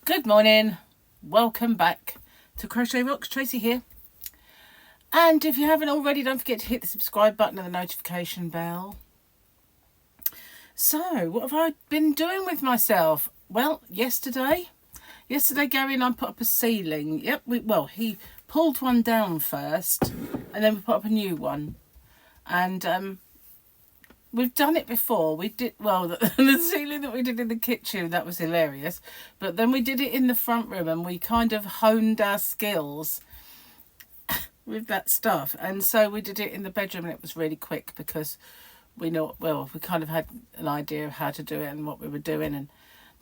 Good morning, welcome back to Crochet Rocks. Tracy here, and if you haven't already, don't forget to hit the subscribe button and the notification bell. So what have I been doing with myself? Well, yesterday Gary and I put up a ceiling. Yep, he pulled one down first and then we put up a new one, and we've done it before. We did, well, the ceiling that we did in the kitchen, that was hilarious. But then we did it in the front room and we kind of honed our skills with that stuff. And so we did it in the bedroom and it was really quick because we kind of had an idea of how to do it and what we were doing. And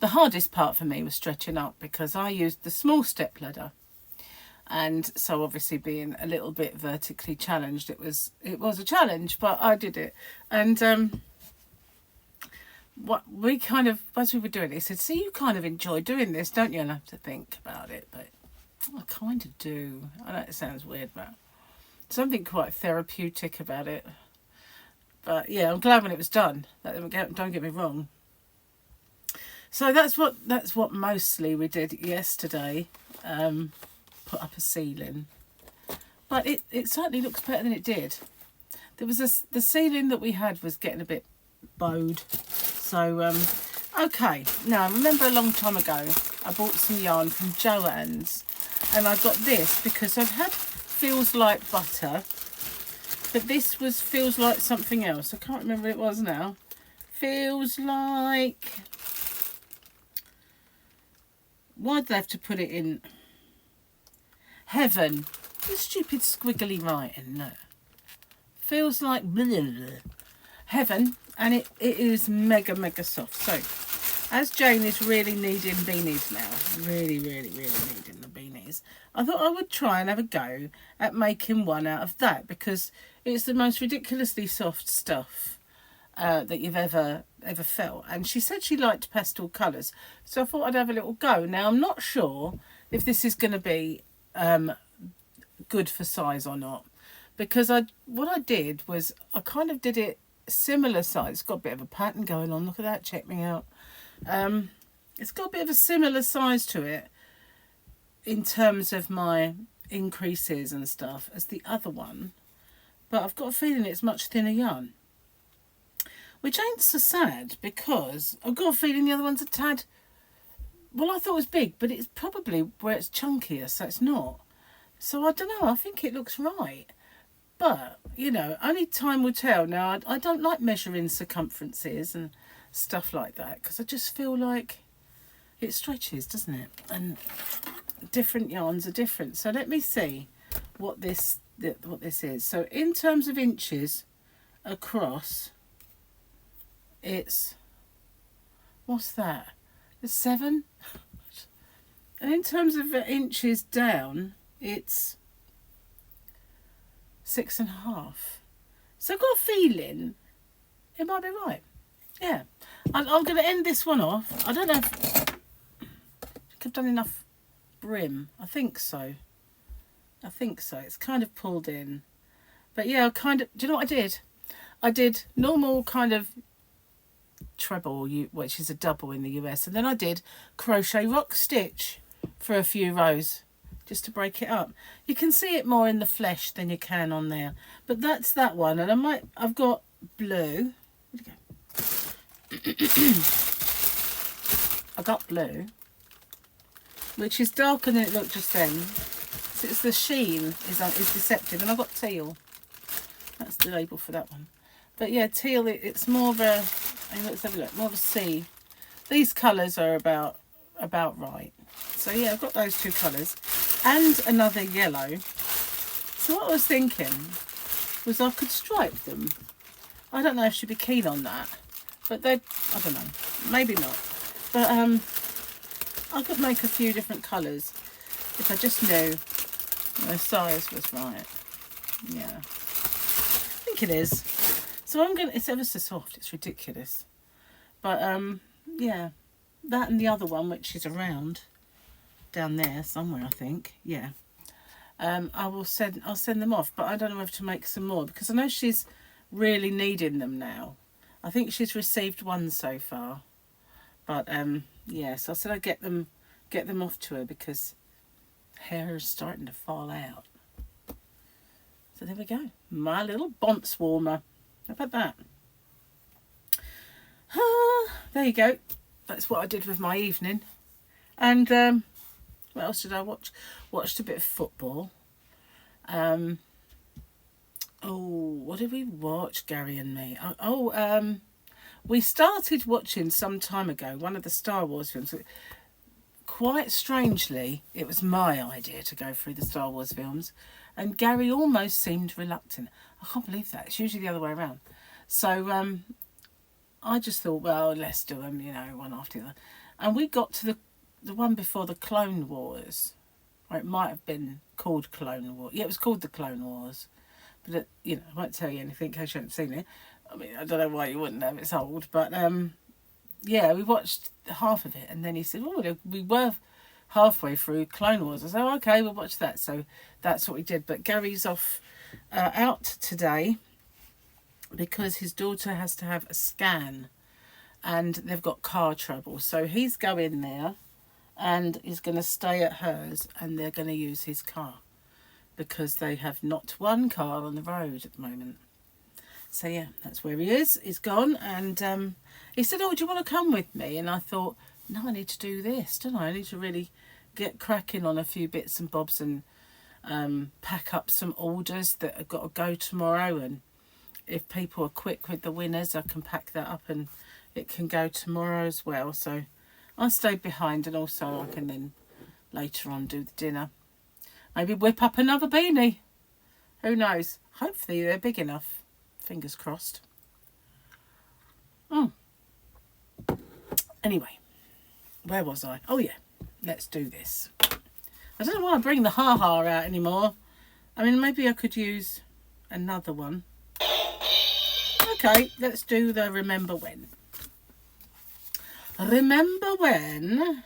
the hardest part for me was stretching up because I used the small step ladder. And so obviously being a little bit vertically challenged, it was a challenge, but I did it. And what we kind of, as we were doing it, he said, "See, you kind of enjoy doing this, don't you?" And I have to think about it, but I kind of do. I know it sounds weird, but something quite therapeutic about it. But yeah, I'm glad when it was done. Don't get me wrong. So that's what mostly we did yesterday. Put up a ceiling, but it certainly looks better than it did. There was the ceiling that we had was getting a bit bowed. So okay, now I remember a long time ago I bought some yarn from Joann's, and I got this because I've had Feels Like Butter, but this feels like something else. I can't remember what it was now. Feels like, why'd they have to put it in Heaven? The stupid squiggly writing. No. Feels like blah, blah, blah. Heaven, and it is mega soft. So as Jane is really needing beanies now, really needing the beanies, I thought I would try and have a go at making one out of that, because it's the most ridiculously soft stuff that you've ever felt. And she said she liked pastel colours, so I thought I'd have a little go. Now I'm not sure if this is going to be good for size or not, because what I did was I kind of did it similar size. It's got a bit of a pattern going on, look at that, check me out. It's got a bit of a similar size to it in terms of my increases and stuff as the other one, but I've got a feeling it's much thinner yarn, which ain't so sad, because I've got a feeling the other one's a tad, well, I thought it was big, but it's probably where it's chunkier, so it's not. So I don't know, I think it looks right. But, you know, only time will tell. Now, I don't like measuring circumferences and stuff like that, because I just feel like it stretches, doesn't it? And different yarns are different. So let me see what this is. So in terms of inches across, it's, what's that? The 7, and in terms of inches down, it's 6.5. So I've got a feeling it might be right. Yeah, I'm going to end this one off. I don't know if I've done enough brim. I think so. It's kind of pulled in, but yeah, do you know what I did? I did normal kind of treble, which is a double in the US, and then I did crochet rock stitch for a few rows just to break it up. You can see it more in the flesh than you can on there, but that's that one. And I've got blue. Where'd it go? I got blue, which is darker than it looked just then. So it's the sheen is deceptive, and I've got teal. That's the label for that one. But yeah, teal, it's more of a, let's have a look, more of a sea. These colours are about right. So yeah, I've got those two colours and another yellow. So what I was thinking was I could stripe them. I don't know if she'd be keen on that, but I don't know, maybe not. But I could make a few different colours if I just knew my size was right. Yeah, I think it is. So it's ever so soft, it's ridiculous. But yeah, that and the other one, which is around down there somewhere, I think. Yeah, I'll send them off, but I don't know if to make some more, because I know she's really needing them now. I think she's received one so far, but yeah, so I said I'd get them get them off to her because hair is starting to fall out. So there we go. My little bonce warmer. How about that? There you go. That's what I did with my evening. And what else did I watch? Watched a bit of football. What did we watch, Gary and me? We started watching some time ago one of the Star Wars films. Quite strangely, it was my idea to go through the Star Wars films, and Gary almost seemed reluctant. I can't believe that. It's usually the other way around. So I just thought, well, let's do them, one after the other. And we got to the one before the Clone Wars. Or it might have been called Clone Wars. Yeah, it was called the Clone Wars. But, I won't tell you anything in case you haven't seen it. I mean, I don't know why you wouldn't have. It's old. But, yeah, we watched half of it. And then he said, we were halfway through Clone Wars. I said, okay, we'll watch that. So that's what we did. But Gary's off out today because his daughter has to have a scan. And they've got car trouble. So he's going there and he's going to stay at hers. And they're going to use his car, because they have not one car on the road at the moment. So yeah, that's where he is. He's gone, and he said, do you want to come with me? And I thought, no, I need to do this, don't I? I need to really get cracking on a few bits and bobs and pack up some orders that have got to go tomorrow. And if people are quick with the winners, I can pack that up and it can go tomorrow as well. So I'll stay behind, and also I can then later on do the dinner. Maybe whip up another beanie. Who knows? Hopefully they're big enough. Fingers crossed. Anyway, where was I? Oh yeah, let's do this. I don't know why I bring the ha-ha out anymore. I mean, maybe I could use another one. Okay, let's do the Remember When. Remember when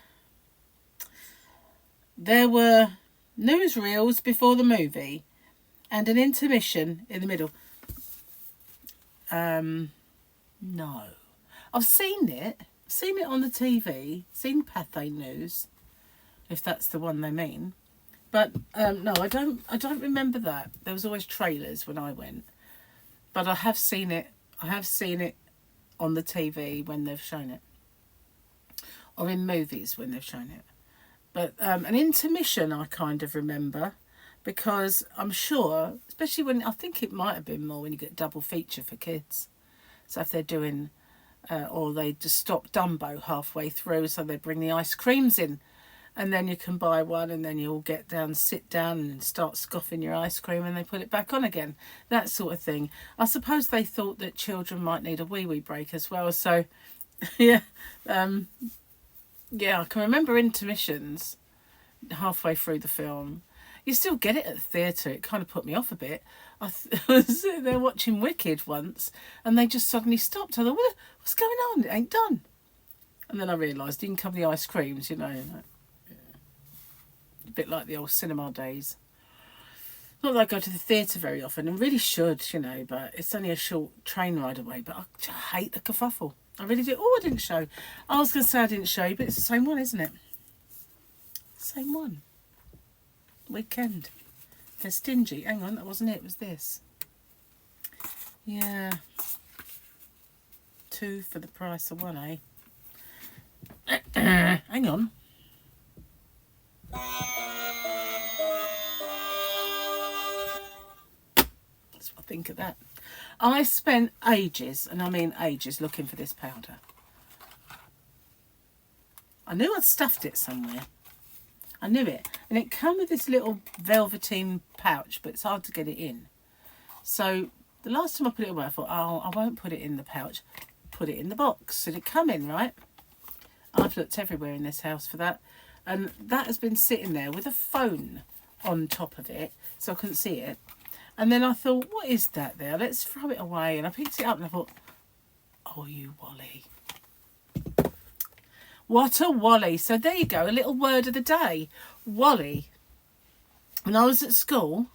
there were newsreels before the movie and an intermission in the middle? No. I've seen it. Seen it on the TV. Seen Pathé News, if that's the one they mean. But no, I don't remember that. There was always trailers when I went. But I have seen it. I have seen it on the TV when they've shown it. Or in movies when they've shown it. But an intermission I kind of remember, because I'm sure, especially when, I think it might have been more when you get double feature for kids. So if they're doing, or they just stop Dumbo halfway through, so they bring the ice creams in, and then you can buy one, and then you all get down, sit down and start scoffing your ice cream, and they put it back on again. That sort of thing. I suppose they thought that children might need a wee break as well. So, yeah. Yeah, I can remember intermissions halfway through the film. You still get it at the theatre. It kind of put me off a bit. I was sitting there watching Wicked once, and they just suddenly stopped. I thought, what's going on? It ain't done. And then I realised you can cover the ice creams, A bit like the old cinema days. Not that I go to the theatre very often, and really should, but it's only a short train ride away. But I just hate the kerfuffle. I really do. Oh, I didn't show. I was going to say I didn't show you, but it's the same one, isn't it? Same one. Weekend. They're stingy. Hang on, that wasn't it. It was this. Yeah. 2 for the price of 1, eh? Hang on. That's what I think of that. I spent ages, and I mean ages, looking for this powder. I knew I'd stuffed it somewhere. I knew it. And it came with this little velveteen pouch, but it's hard to get it in. So the last time I put it away, I thought, I won't put it in the pouch. Put it in the box. So it come in, right? I've looked everywhere in this house for that. And that has been sitting there with a phone on top of it, so I couldn't see it. And then I thought, what is that there? Let's throw it away. And I picked it up and I thought, oh, you Wally. What a Wally. So there you go, a little word of the day. Wally. When I was at school,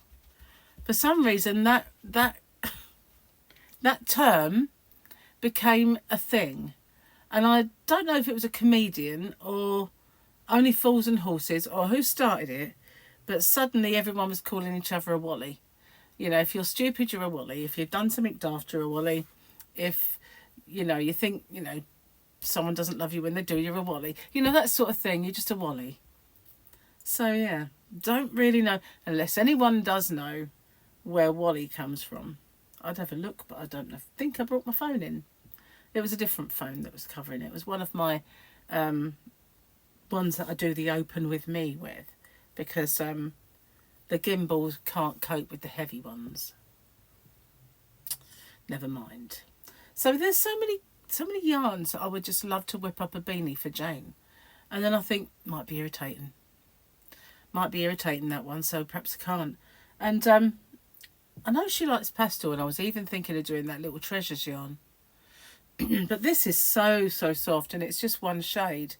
for some reason that term became a thing. And I don't know if it was a comedian or Only Fools and Horses, or who started it, but suddenly everyone was calling each other a Wally. You know, if you're stupid, you're a Wally. If you've done something daft, you're a Wally. If, you know, you think, you know, someone doesn't love you when they do, you're a Wally. You know, that sort of thing. You're just a Wally. So, yeah, don't really know, unless anyone does know where Wally comes from. I'd have a look, but I don't know. I think I brought my phone in. It was a different phone that was covering it. It was one of my ones that I do the open with me with, because the gimbals can't cope with the heavy ones. Never mind. So there's so many yarns that I would just love to whip up a beanie for Jane. And then I think, might be irritating. Might be irritating, that one, so perhaps I can't. And I know she likes pastel, and I was even thinking of doing that little treasures yarn. But this is so soft, and it's just one shade.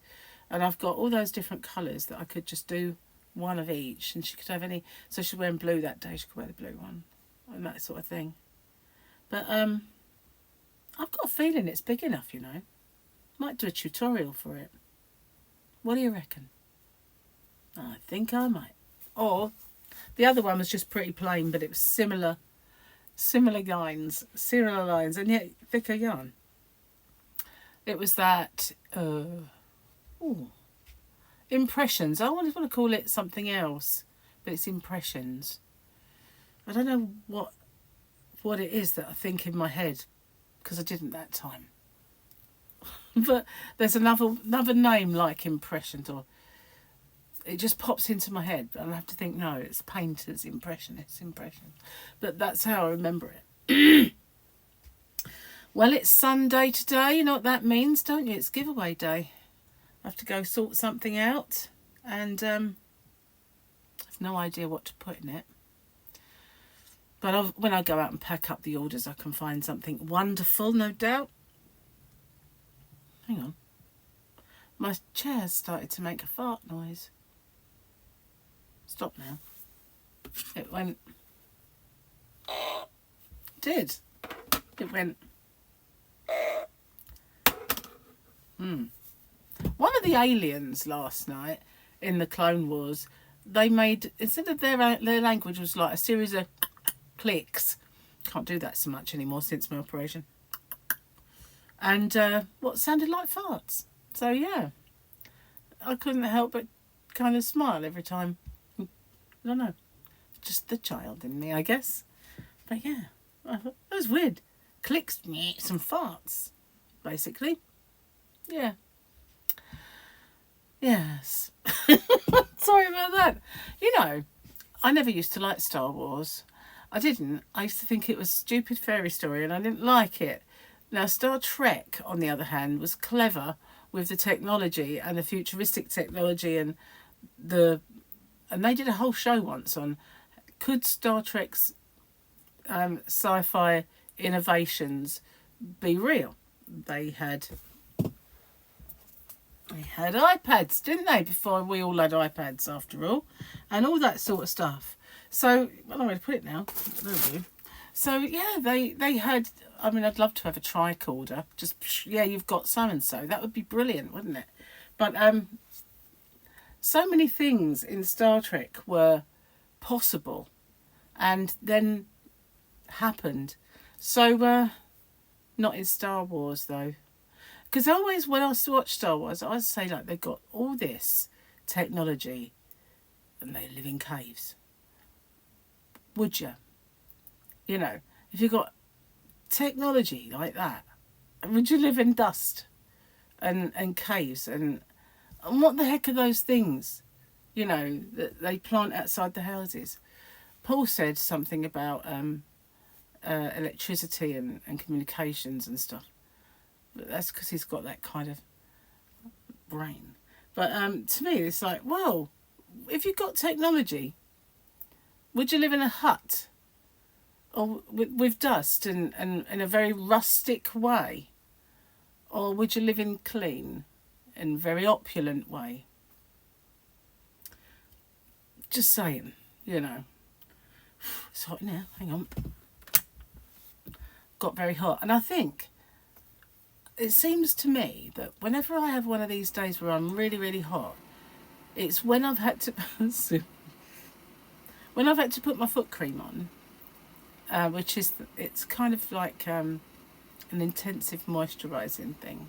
And I've got all those different colours that I could just do one of each. And she could have any... So she's wearing blue that day, she could wear the blue one. And that sort of thing. But I've got a feeling it's big enough, you know. Might do a tutorial for it. What do you reckon? I think I might. Or the other one was just pretty plain, but it was similar lines, and yet thicker yarn. It was that Impressions. I always want to call it something else, but it's Impressions. I don't know what it is that I think in my head, because I didn't that time. But there's another name like Impressions, or it just pops into my head, and I have to think, no, it's Painters Impressionists Impression. But that's how I remember it. Well, it's Sunday today. You know what that means, don't you? It's giveaway day. I have to go sort something out, and I have no idea what to put in it. But when I go out and pack up the orders, I can find something wonderful, no doubt. Hang on. My chair started to make a fart noise. Stop now. It went... It went... One of the aliens last night in the Clone Wars, they made... Instead of their language was like a series of clicks. Can't do that so much anymore since my operation. And what sounded like farts. So, yeah. I couldn't help but kind of smile every time. I don't know. Just the child in me, I guess. But yeah, it was weird. Clicks, some farts, basically. Yeah. Yes. Sorry about that. You know, I never used to like Star Wars. I didn't. I used to think it was a stupid fairy story, and I didn't like it. Now, Star Trek, on the other hand, was clever with the technology and the futuristic technology, and they did a whole show once on, could Star Trek's sci-fi innovations be real? They had iPads, didn't they? Before we all had iPads, after all, and all that sort of stuff. So, well, I'm going to put it now. There we go. So yeah, they had. I mean, I'd love to have a tricorder. Just yeah, you've got so and so. That would be brilliant, wouldn't it? But so many things in Star Trek were possible, and then happened. So not in Star Wars though, because always when I watch Star Wars, I always say like they've got all this technology, and they live in caves. Would you? You know, if you've got technology like that, would you live in dust and caves and what the heck are those things, you know, that they plant outside the houses? Paul said something about electricity and communications and stuff. But that's because he's got that kind of brain. But to me, it's like, well, if you've got technology, would you live in a hut? Or with dust and in a very rustic way? Or would you live in clean and very opulent way? Just saying, you know. It's hot now, hang on. Got very hot. And I think, it seems to me that whenever I have one of these days where I'm really, really hot, It's when I've had to when I've had to put my foot cream on, which is, it's kind of like an intensive moisturising thing.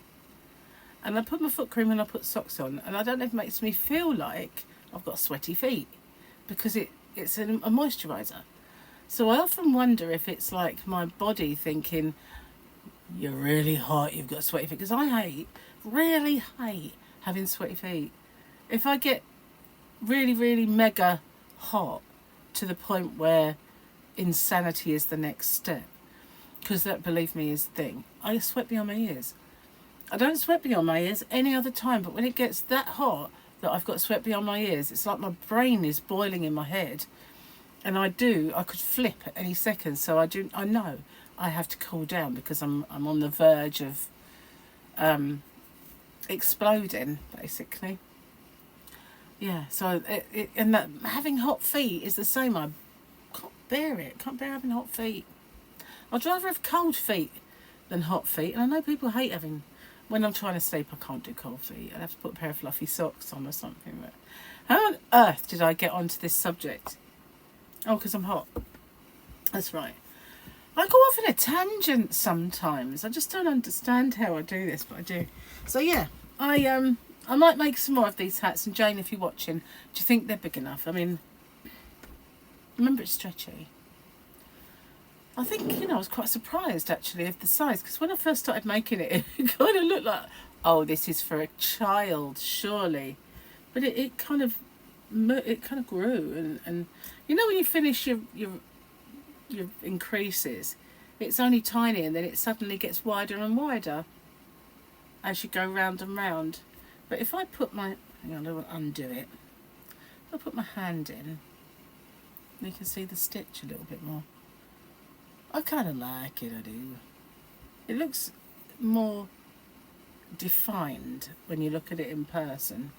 And I put my foot cream and I put socks on, and I don't know if it makes me feel like I've got sweaty feet, because it's a moisturiser. So I often wonder if it's like my body thinking, you're really hot, you've got sweaty feet. Because I really hate having sweaty feet. If I get really, really mega hot to the point where insanity is the next step, because that, believe me, is the thing, I sweat beyond my ears. I don't sweat beyond my ears any other time, but when it gets that hot that I've got sweat beyond my ears, it's like my brain is boiling in my head. And I could flip at any second. So I know I have to cool down, because I'm on the verge of exploding, basically. Yeah, so and that having hot feet is the same. I can't bear it. Can't bear having hot feet. I'd rather have cold feet than hot feet. And I know people hate having, when I'm trying to sleep, I can't do cold feet. I'd have to put a pair of fluffy socks on or something. But how on earth did I get onto this subject? Oh, because I'm hot. That's right. I go off in a tangent sometimes. I just don't understand how I do this, but I do. So yeah, I might make some more of these hats. And Jane, if you're watching, do you think they're big enough? I mean, remember, it's stretchy. I think, I was quite surprised actually of the size, because when I first started making it, it kind of looked like, oh, this is for a child, surely. But it kind of grew, and when you finish your increases, it's only tiny, and then it suddenly gets wider and wider as you go round and round. But if I put my, hang on, I will undo it. If I put my hand in, you can see the stitch a little bit more. I kind of like it, I do. It looks more defined when you look at it in person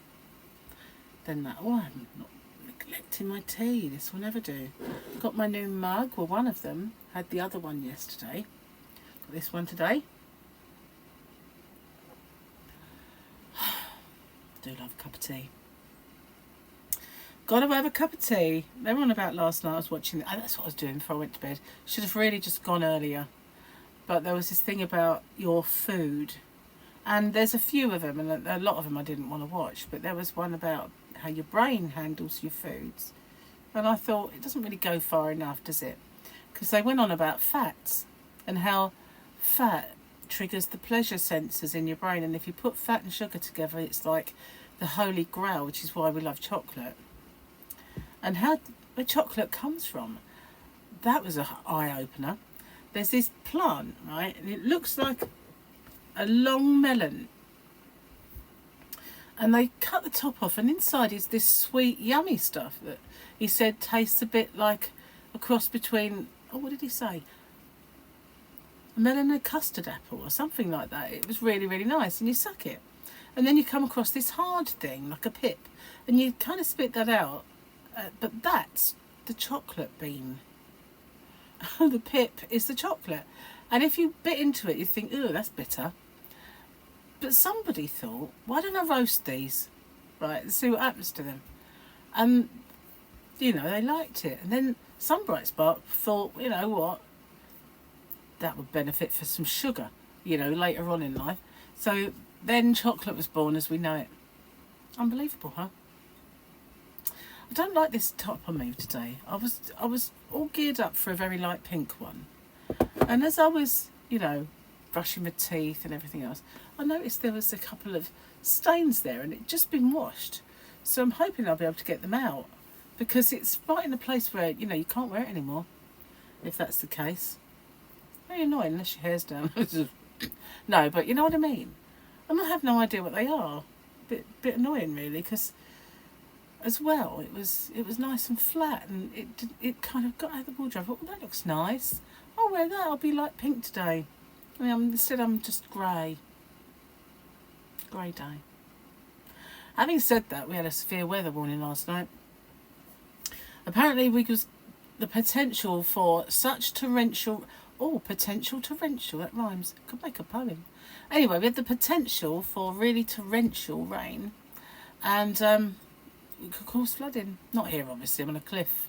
than that. Oh, I'm not neglecting my tea. This will never do. Got my new mug. Well, one of them. Had the other one yesterday. Got this one today. Do love a cup of tea. Gotta have a cup of tea. They were on about last night. I was watching. That's what I was doing before I went to bed. Should have really just gone earlier. But there was this thing about your food. And there's a few of them, and a lot of them I didn't want to watch. But there was one about how your brain handles your foods. And I thought, it doesn't really go far enough, does it? Because they went on about fats and how fat triggers the pleasure sensors in your brain. And if you put fat and sugar together, it's like the holy grail, which is why we love chocolate. And how where chocolate comes from. That was an eye-opener. There's this plant, right? And it looks like a long melon. And they cut the top off, and inside is this sweet, yummy stuff that he said tastes a bit like a cross between, oh, what did he say? A melon and a custard apple or something like that. It was really, really nice. And you suck it. And then you come across this hard thing, like a pip. And you kind of spit that out. But that's the chocolate bean. The pip is the chocolate. And if you bit into it, you think, oh, that's bitter. But somebody thought, why don't I roast these? Right, and see what happens to them. And, they liked it. And then some bright spark thought, you know what, that would benefit for some sugar, later on in life. So then chocolate was born as we know it. Unbelievable, huh? I don't like this top I moved today. I was all geared up for a very light pink one. And as I was, brushing my teeth and everything else, I noticed there was a couple of stains there, and it'd just been washed. So I'm hoping I'll be able to get them out, because it's right in a place where, you can't wear it anymore, if that's the case. Very annoying unless your hair's down. No, but you know what I mean. And I have no idea what they are. Bit annoying really, because as well it was nice and flat, and it kind of got out of the wardrobe. I thought, well, that looks nice. I'll wear that. I'll be light pink today. Instead I'm just grey. Grey day. Having said that, we had a severe weather warning last night. Apparently we was the potential for such torrential, that rhymes. Could make a poem. Anyway, we had the potential for really torrential rain, and it could cause flooding. Not here, obviously. I'm on a cliff.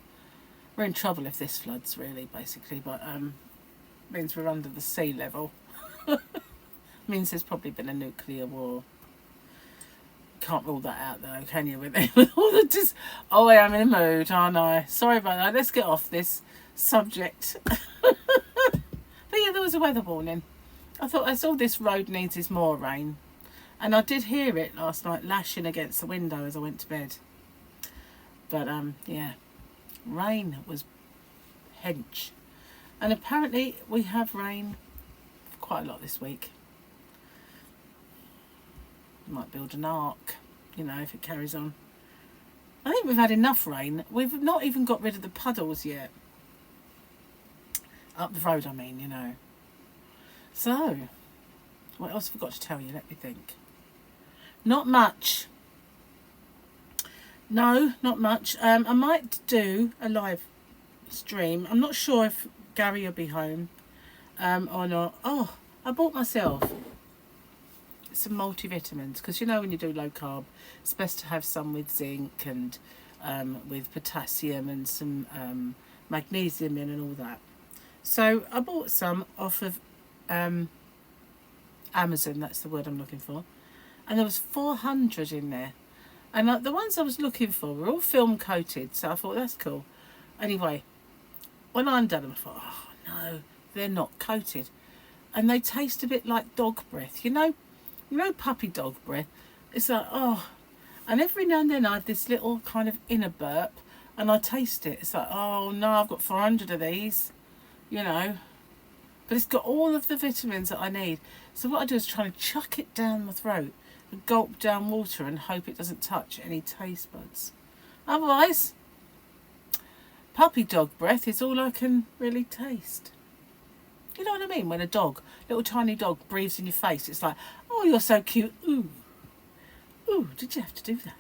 We're in trouble if this floods, really, basically. But means we're under the sea level. Means there's probably been a nuclear war. Can't rule that out, though, can you? With all the oh, I am in a mood, aren't I? Sorry about that. Let's get off this subject. But yeah, there was a weather warning. I thought all this road needs is more rain. And I did hear it last night lashing against the window as I went to bed. But yeah, rain was hench. And apparently we have rain quite a lot this week. Might build an ark, you know, if it carries on. I think we've had enough rain. We've not even got rid of the puddles yet. Up the road, I mean, you know. So, what else have I forgot to tell you? Let me think. Not much. No, not much. I might do a live stream. I'm not sure if Gary will be home or not. Oh, I bought myself some multivitamins, because you know when you do low carb, it's best to have some with zinc and with potassium and some magnesium in and all that. So I bought some off of Amazon, that's the word I'm looking for, and there was 400 in there, and the ones I was looking for were all film coated, so I thought that's cool. Anyway, when I undone them, I thought, oh no, they're not coated, and they taste a bit like dog breath, you know puppy dog breath. It's like, oh, and every now and then I have this little kind of inner burp and I taste it. It's like, oh no, I've got 400 of these, you know, but it's got all of the vitamins that I need. So what I do is try to chuck it down my throat and gulp down water and hope it doesn't touch any taste buds. Otherwise, puppy dog breath is all I can really taste. You know what I mean? When a dog, little tiny dog, breathes in your face, it's like, oh, you're so cute. Ooh. Ooh, did you have to do that?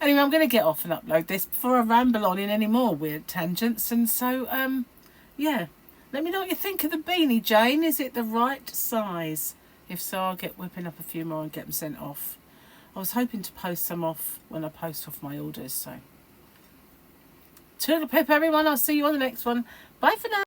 Anyway, I'm going to get off and upload this before I ramble on in any more weird tangents. And so, yeah. Let me know what you think of the beanie, Jane. Is it the right size? If so, I'll get whipping up a few more and get them sent off. I was hoping to post some off when I post off my orders, so. Toodle pip, everyone. I'll see you on the next one. Bye for now.